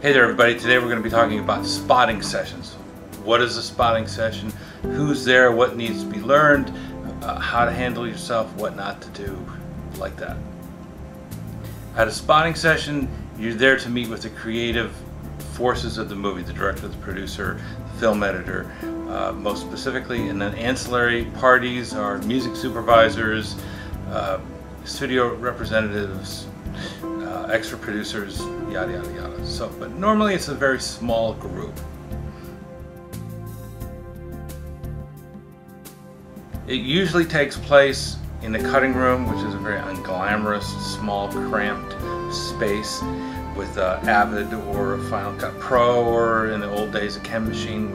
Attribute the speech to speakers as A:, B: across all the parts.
A: Hey there everybody, today we're going to be talking about spotting sessions. What is a spotting session? Who's there? What needs to be learned? How to handle yourself? What not to do? Like that. At a spotting session, you're there to meet with the creative forces of the movie, the director, the producer, the film editor, most specifically, and then ancillary parties are music supervisors, studio representatives, extra producers, yada yada yada. So, but normally it's a very small group. It usually takes place in the cutting room, which is a very unglamorous, small, cramped space with Avid or Final Cut Pro, or in the old days a Chem Machine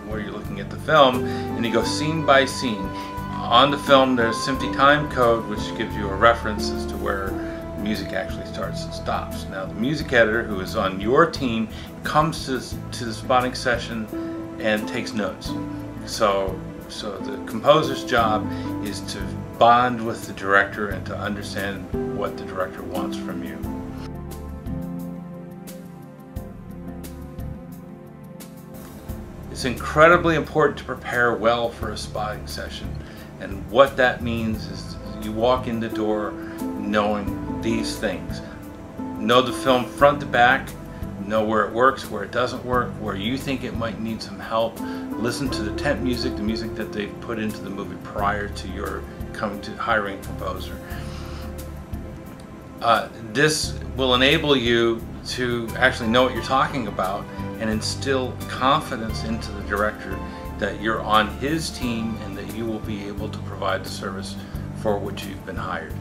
A: where you're looking at the film and you go scene by scene. On the film there's SMPTE time code, which gives you a reference as to where music actually starts and stops. Now the music editor, who is on your team, comes to the spotting session and takes notes. So the composer's job is to bond with the director and to understand what the director wants from you. It's incredibly important to prepare well for a spotting session, and what that means is you walk in the door knowing these things. Know the film front to back, know where it works, where it doesn't work, where you think it might need some help. Listen to the temp music, the music that they've put into the movie prior to your coming to hiring a composer. This will enable you to actually know what you're talking about and instill confidence into the director that you're on his team and that you will be able to provide the service for which you've been hired.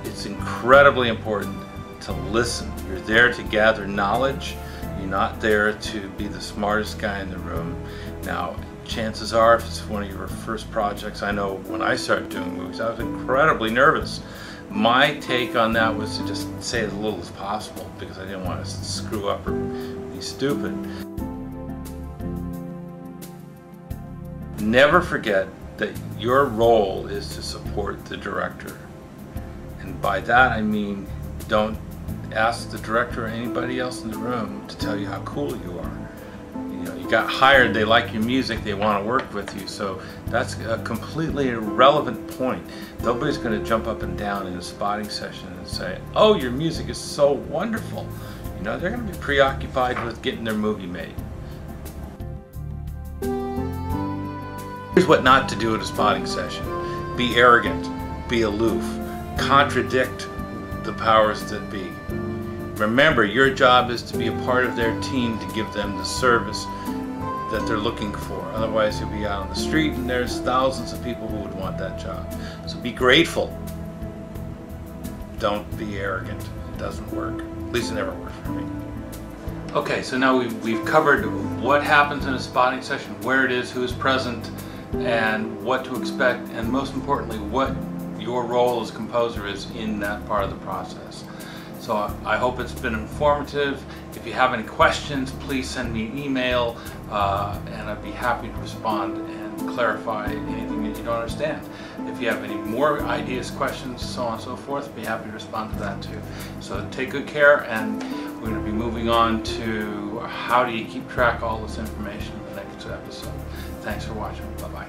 A: It's incredibly important to listen. You're there to gather knowledge. You're not there to be the smartest guy in the room. Now, chances are, if it's one of your first projects, I know when I started doing movies, I was incredibly nervous. My take on that was to just say as little as possible because I didn't want to screw up or be stupid. Never forget that your role is to support the director. And by that I mean, don't ask the director or anybody else in the room to tell you how cool you are. You know, you got hired, they like your music, they want to work with you, so that's a completely irrelevant point. Nobody's going to jump up and down in a spotting session and say, oh, your music is so wonderful. You know, they're going to be preoccupied with getting their movie made. Here's what not to do at a spotting session. Be arrogant, be aloof, contradict the powers that be. Remember, your job is to be a part of their team to give them the service that they're looking for. Otherwise you'll be out on the street and there's thousands of people who would want that job. So be grateful. Don't be arrogant. It doesn't work. At least it never worked for me. Okay, so now we've covered what happens in a spotting session, where it is, who is present, and what to expect, and most importantly, what your role as composer is in that part of the process. So I hope it's been informative. If you have any questions, please send me an email and I'd be happy to respond and clarify anything that you don't understand. If you have any more ideas, questions, so on and so forth, I'd be happy to respond to that too. So take good care, and we're going to be moving on to how do you keep track of all this information in the next episode. Thanks for watching. Bye-bye.